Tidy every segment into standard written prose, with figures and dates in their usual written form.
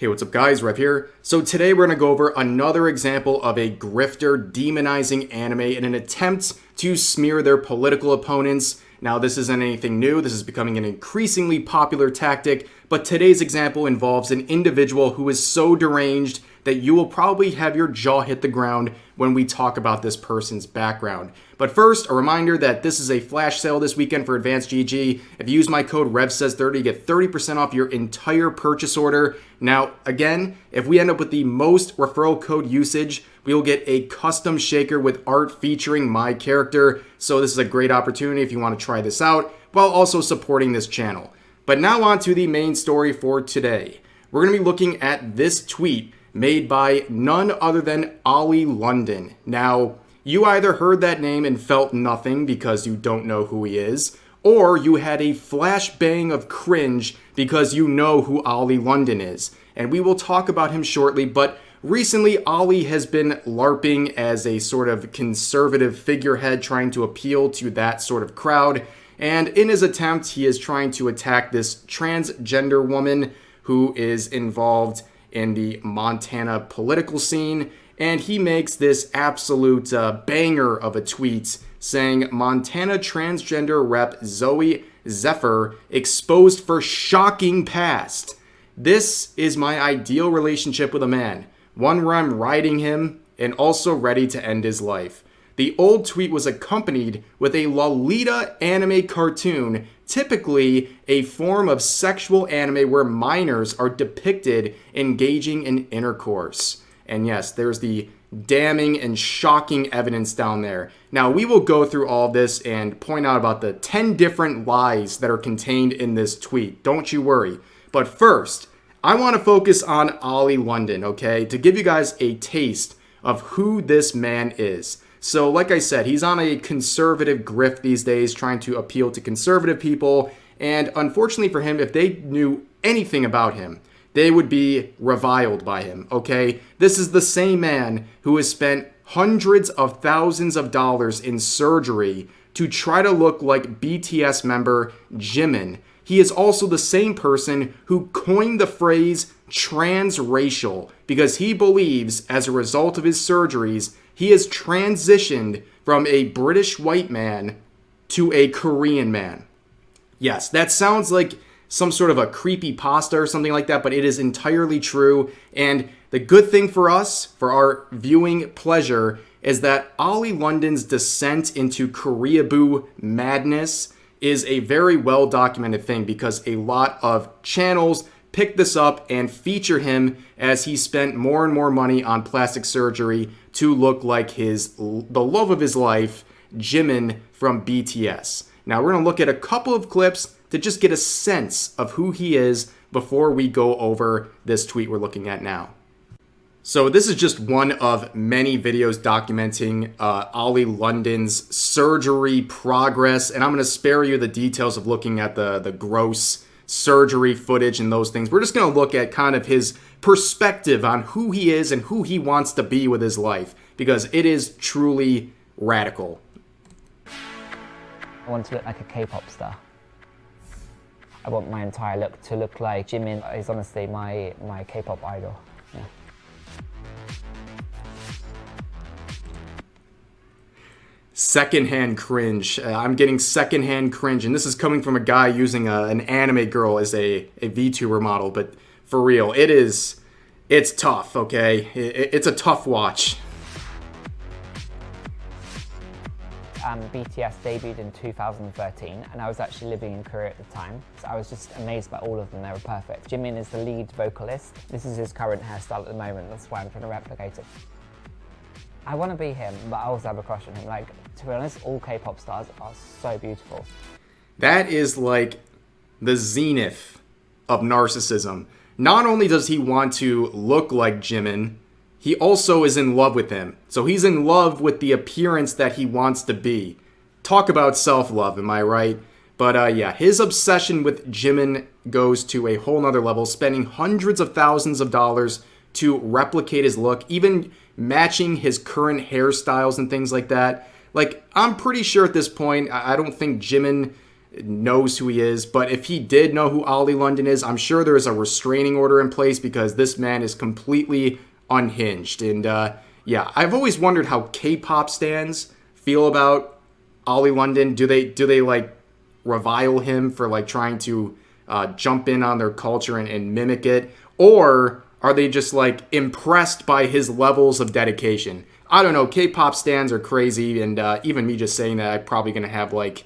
Hey, what's up guys, Rev here. So today we're going to go over another example of a grifter demonizing anime in an attempt to smear their political opponents. Now this isn't anything new, this is becoming an increasingly popular tactic, but today's example involves an individual who is so deranged that you will probably have your jaw hit the ground when we talk about this person's background. But first, a reminder that this is a flash sale this weekend for Advanced GG. If you use my code REVSAYS30, you get 30% off your entire purchase order. Now, again, if we end up with the most referral code usage, we will get a custom shaker with art featuring my character. So this is a great opportunity if you want to try this out, while also supporting this channel. But now on to the main story for today. We're going to be looking at this tweet made by none other than Ollie London. Now, you either heard that name and felt nothing because you don't know who he is, or you had a flashbang of cringe because you know who Ollie London is. And we will talk about him shortly, but recently Ollie has been LARPing as a sort of conservative figurehead trying to appeal to that sort of crowd. And in his attempt, he is trying to attack this transgender woman who is involved in the Montana political scene, and he makes this absolute banger of a tweet saying, Montana transgender rep Zoe Zephyr exposed for shocking past. This is my ideal relationship with a man, one where I'm riding him and also ready to end his life. The old tweet was accompanied with a Lolita anime cartoon, typically a form of sexual anime where minors are depicted engaging in intercourse. And yes, there's the damning and shocking evidence down there. Now, we will go through all of this and point out about the 10 different lies that are contained in this tweet. Don't you worry. But first, I want to focus on Ollie London, okay, to give you guys a taste of who this man is. So like I said, he's on a conservative grift these days, trying to appeal to conservative people. And unfortunately for him, if they knew anything about him, they would be reviled by him, okay? This is the same man who has spent hundreds of thousands of dollars in surgery to try to look like BTS member Jimin. He is also the same person who coined the phrase transracial because he believes as a result of his surgeries, he has transitioned from a British white man to a Korean man. Yes, that sounds like some sort of a creepypasta or something like that, but it is entirely true. And the good thing for us, for our viewing pleasure, is that Ollie London's descent into Koreaboo madness is a very well documented thing because a lot of channels pick this up and feature him as he spent more and more money on plastic surgery to look like the love of his life, Jimin from BTS. Now we're going to look at a couple of clips to just get a sense of who he is before we go over this tweet we're looking at now. So this is just one of many videos documenting Ollie London's surgery progress, and I'm going to spare you the details of looking at the gross surgery footage and those things. We're just going to look at kind of his perspective on who he is and who he wants to be with his life, because it is truly radical. I want to look like a K-pop star. I want my entire look to look like Jimin. He's honestly my K-pop idol. Yeah. Secondhand cringe. I'm getting secondhand cringe, and this is coming from a guy using an anime girl as a VTuber model, but for real, it's tough, okay? It's a tough watch. BTS debuted in 2013, and I was actually living in Korea at the time, so I was just amazed by all of them. They were perfect. Jimin is the lead vocalist. This is his current hairstyle at the moment. That's why I'm trying to replicate it. I want to be him, but I also have a crush on him. Like, to be honest, all K-pop stars are so beautiful. That is like the zenith of narcissism. Not only does he want to look like Jimin, he also is in love with him. So he's in love with the appearance that he wants to be. Talk about self-love, am I right? But yeah, his obsession with Jimin goes to a whole nother level, spending hundreds of thousands of dollars to replicate his look, even matching his current hairstyles and things like that. Like, I'm pretty sure at this point, I don't think Jimin knows who he is. But if he did know who Ollie London is, I'm sure there is a restraining order in place because this man is completely unhinged. And yeah, I've always wondered how K-pop stans feel about Ollie London. Do they like revile him for like trying to jump in on their culture and mimic it? Or are they just like impressed by his levels of dedication? I don't know. K-pop stans are crazy, and even me just saying that, I'm probably gonna have like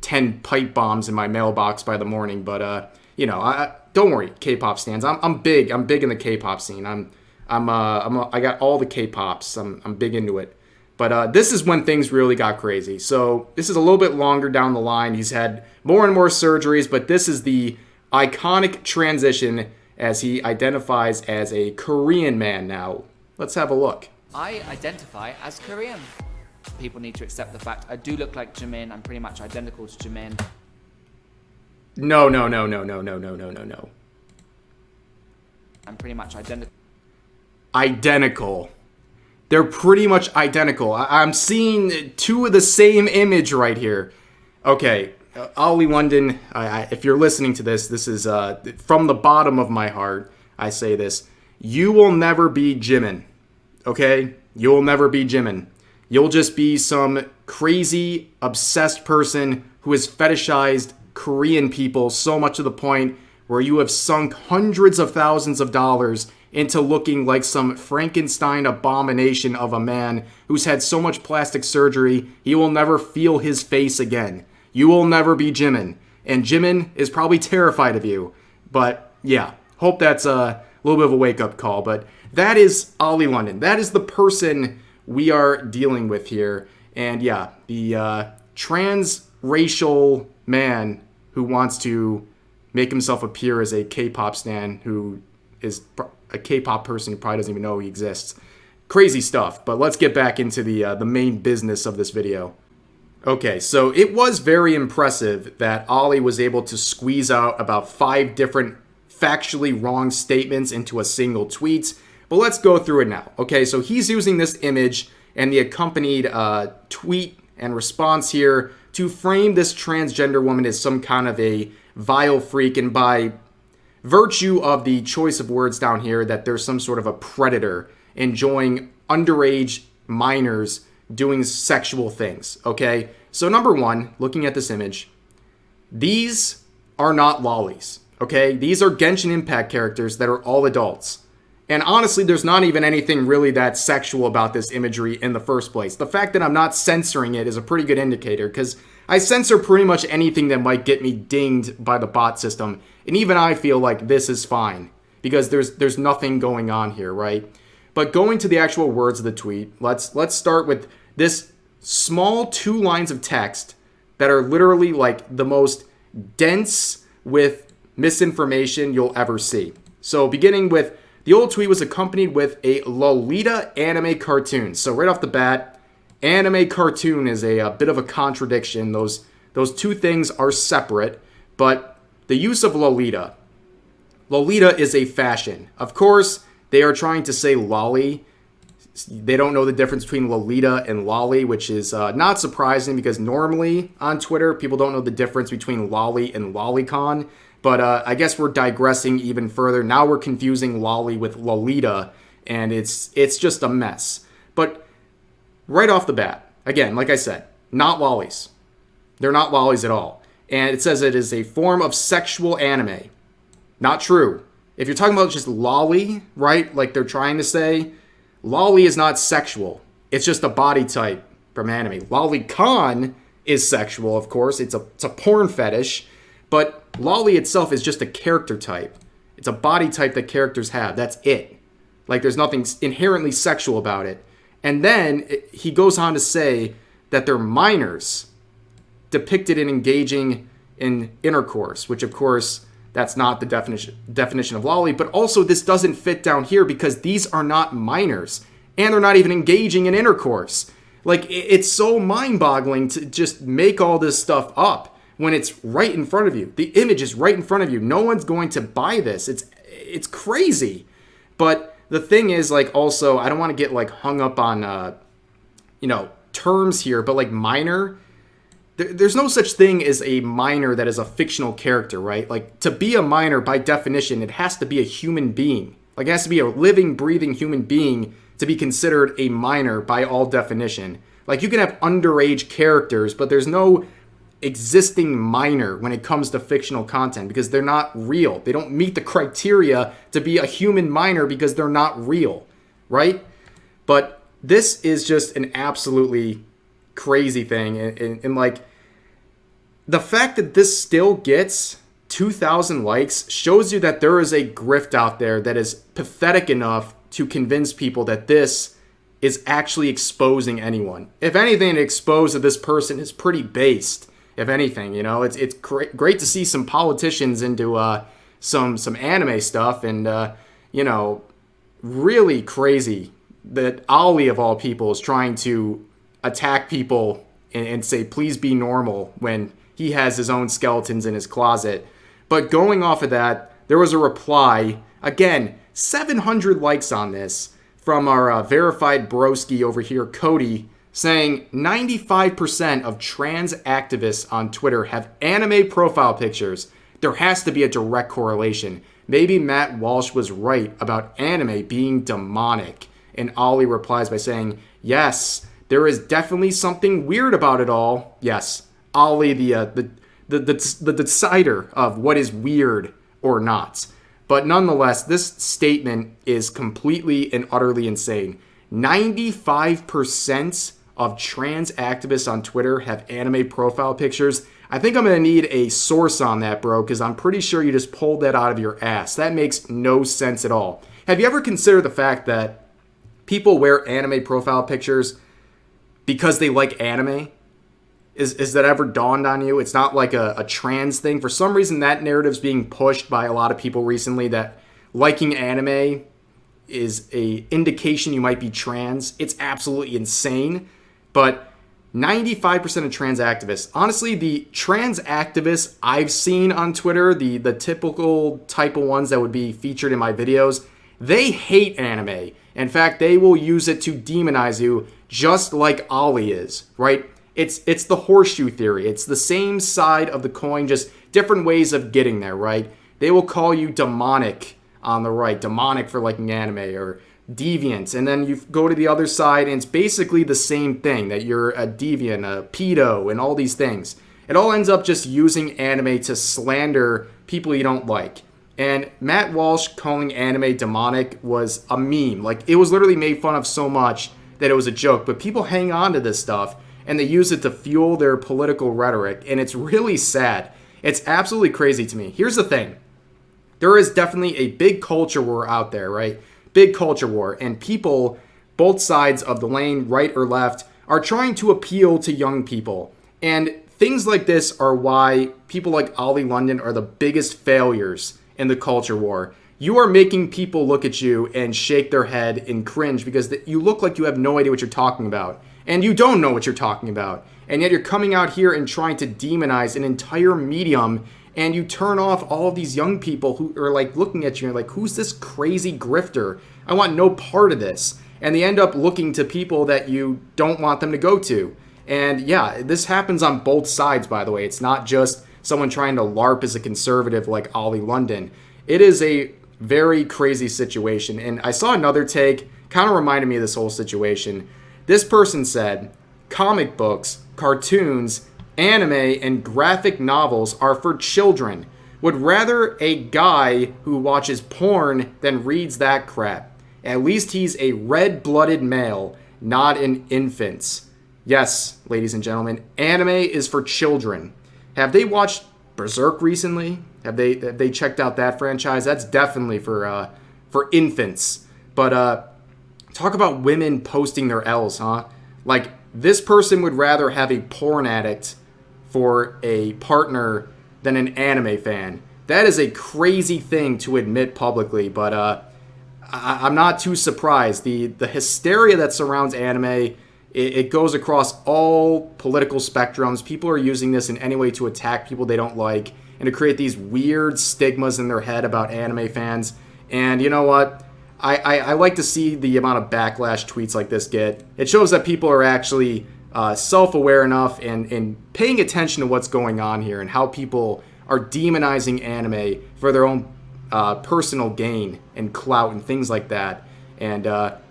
10 pipe bombs in my mailbox by the morning. But you know, don't worry, K-pop stans. I'm big. I'm big in the K-pop scene. I got all the K-pops. I'm big into it. But this is when things really got crazy. So this is a little bit longer down the line. He's had more and more surgeries, but this is the iconic transition as he identifies as a Korean man now. Let's have a look. I identify as Korean. People need to accept the fact I do look like Jimin. I'm pretty much identical to Jimin. No. I'm pretty much identical. Identical. They're pretty much identical. I'm seeing two of the same image right here. Okay, Ollie London, if you're listening to this, this is from the bottom of my heart, I say this. You will never be Jimin, okay? You will never be Jimin. You'll just be some crazy, obsessed person who has fetishized Korean people so much to the point where you have sunk hundreds of thousands of dollars into looking like some Frankenstein abomination of a man who's had so much plastic surgery, he will never feel his face again. You will never be Jimin. And Jimin is probably terrified of you. But yeah, hope that's a little bit of a wake-up call. But that is Ollie London. That is the person we are dealing with here. And yeah, the transracial man who wants to make himself appear as a K-pop stan who is a K-pop person who probably doesn't even know he exists. Crazy stuff, but let's get back into the main business of this video. Okay, so it was very impressive that Ollie was able to squeeze out about 5 different factually wrong statements into a single tweet, but let's go through it now. Okay, so he's using this image and the accompanied tweet and response here to frame this transgender woman as some kind of a vile freak, and by virtue of the choice of words down here, that there's some sort of a predator enjoying underage minors doing sexual things, okay? So number one, looking at this image, these are not lollies, okay? These are Genshin Impact characters that are all adults. And honestly, there's not even anything really that sexual about this imagery in the first place. The fact that I'm not censoring it is a pretty good indicator, because I censor pretty much anything that might get me dinged by the bot system. And even I feel like this is fine, because there's nothing going on here, right? But going to the actual words of the tweet, let's start with this small 2 lines of text that are literally like the most dense with misinformation you'll ever see. So beginning with, the old tweet was accompanied with a Lolita anime cartoon. So right off the bat, anime cartoon is a bit of a contradiction. Those two things are separate, but the use of Lolita. Lolita is a fashion. Of course, they are trying to say lolly. They don't know the difference between Lolita and lolly, which is not surprising because normally on Twitter, people don't know the difference between lolly and lolicon. But I guess we're digressing even further. Now we're confusing lolly with Lolita, and it's just a mess. But right off the bat, again, like I said, not lollies. They're not lollies at all. And it says it is a form of sexual anime. Not true. If you're talking about just lolly, right, like they're trying to say, lolly is not sexual. It's just a body type from anime. Lolicon is sexual, of course. It's a porn fetish. But lolly itself is just a character type. It's a body type that characters have. That's it. Like, there's nothing inherently sexual about it. And then he goes on to say that they're minors depicted in engaging in intercourse, which, of course, that's not the definition of lolly. But also, this doesn't fit down here because these are not minors. And they're not even engaging in intercourse. Like, it's so mind-boggling to just make all this stuff up when it's right in front of you. The image is right in front of you. No one's going to buy this. It's crazy. But the thing is, like, also, I don't want to get, like, hung up on, terms here, but, like, minor, there's no such thing as a minor that is a fictional character, right? Like, to be a minor, by definition, it has to be a human being. Like, it has to be a living, breathing human being to be considered a minor by all definition. Like, you can have underage characters, but there's no existing minor when it comes to fictional content because they're not real. They don't meet the criteria to be a human minor because they're not real, right? But this is just an absolutely crazy thing. And like, the fact that this still gets 2,000 likes shows you that there is a grift out there that is pathetic enough to convince people that this is actually exposing anyone. If anything, to expose that this person is pretty based. If anything, you know, it's great to see some politicians into some anime stuff, and you know, really crazy that Ali of all people is trying to attack people and say please be normal when he has his own skeletons in his closet. But going off of that, there was a reply, again, 700 likes on this, from our verified broski over here, Cody, saying 95% of trans activists on Twitter have anime profile pictures. There has to be a direct correlation. Maybe Matt Walsh was right about anime being demonic. And Ollie replies by saying, yes, there is definitely something weird about it all. Yes, Ollie, the decider of what is weird or not. But nonetheless, this statement is completely and utterly insane. 95% of trans activists on Twitter have anime profile pictures. I think I'm going to need a source on that, bro, because I'm pretty sure you just pulled that out of your ass. That makes no sense at all. Have you ever considered the fact that people wear anime profile pictures because they like anime? Is that ever dawned on you? It's not like a trans thing. For some reason, that narrative's being pushed by a lot of people recently, that liking anime is a indication you might be trans. It's absolutely insane. But 95% of trans activists, honestly, the trans activists I've seen on Twitter, the typical type of ones that would be featured in my videos, they hate anime. In fact, they will use it to demonize you, just like Ollie is, right? It's the horseshoe theory. It's the same side of the coin, just different ways of getting there, right? They will call you demonic on the right, demonic for liking anime, or deviant. And then you go to the other side, and it's basically the same thing, that you're a deviant, a pedo, and all these things. It all ends up just using anime to slander people you don't like. And Matt Walsh calling anime demonic was a meme. Like, it was literally made fun of so much that it was a joke. But people hang on to this stuff, and they use it to fuel their political rhetoric, and it's really sad. It's absolutely crazy to me. Here's the thing. There is definitely a big culture war out there, right? Big culture war, and people, both sides of the lane, right or left, are trying to appeal to young people. And things like this are why people like Ollie London are the biggest failures in the culture war. You are making people look at you and shake their head and cringe because you look like you have no idea what you're talking about. And you don't know what you're talking about. And yet you're coming out here and trying to demonize an entire medium, and you turn off all of these young people who are like looking at you and like, who's this crazy grifter? I want no part of this. And they end up looking to people that you don't want them to go to. And yeah, this happens on both sides, by the way. It's not just someone trying to LARP as a conservative like Ollie London. It is a very crazy situation. And I saw another take, kind of reminded me of this whole situation. This person said, comic books, cartoons, anime, and graphic novels are for children. Would rather a guy who watches porn than reads that crap. At least he's a red-blooded male, not an infant. Yes, ladies and gentlemen, anime is for children. Have they watched Berserk recently? Have they checked out that franchise? That's definitely for infants. But talk about women posting their L's, huh? Like, this person would rather have a porn addict for a partner than an anime fan. That is a crazy thing to admit publicly, but I'm not too surprised. The hysteria that surrounds anime, it goes across all political spectrums. People are using this in any way to attack people they don't like and to create these weird stigmas in their head about anime fans. And you know what? I like to see the amount of backlash tweets like this get. It shows that people are actually self-aware enough and paying attention to what's going on here and how people are demonizing anime for their own personal gain and clout and things like that. And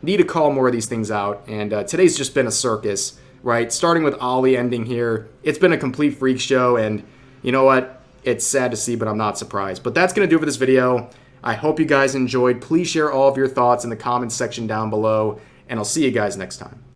need to call more of these things out. And today's just been a circus, right? Starting with Ollie, ending here. It's been a complete freak show, and you know what? It's sad to see, but I'm not surprised. But that's going to do it for this video. I hope you guys enjoyed. Please share all of your thoughts in the comments section down below, and I'll see you guys next time.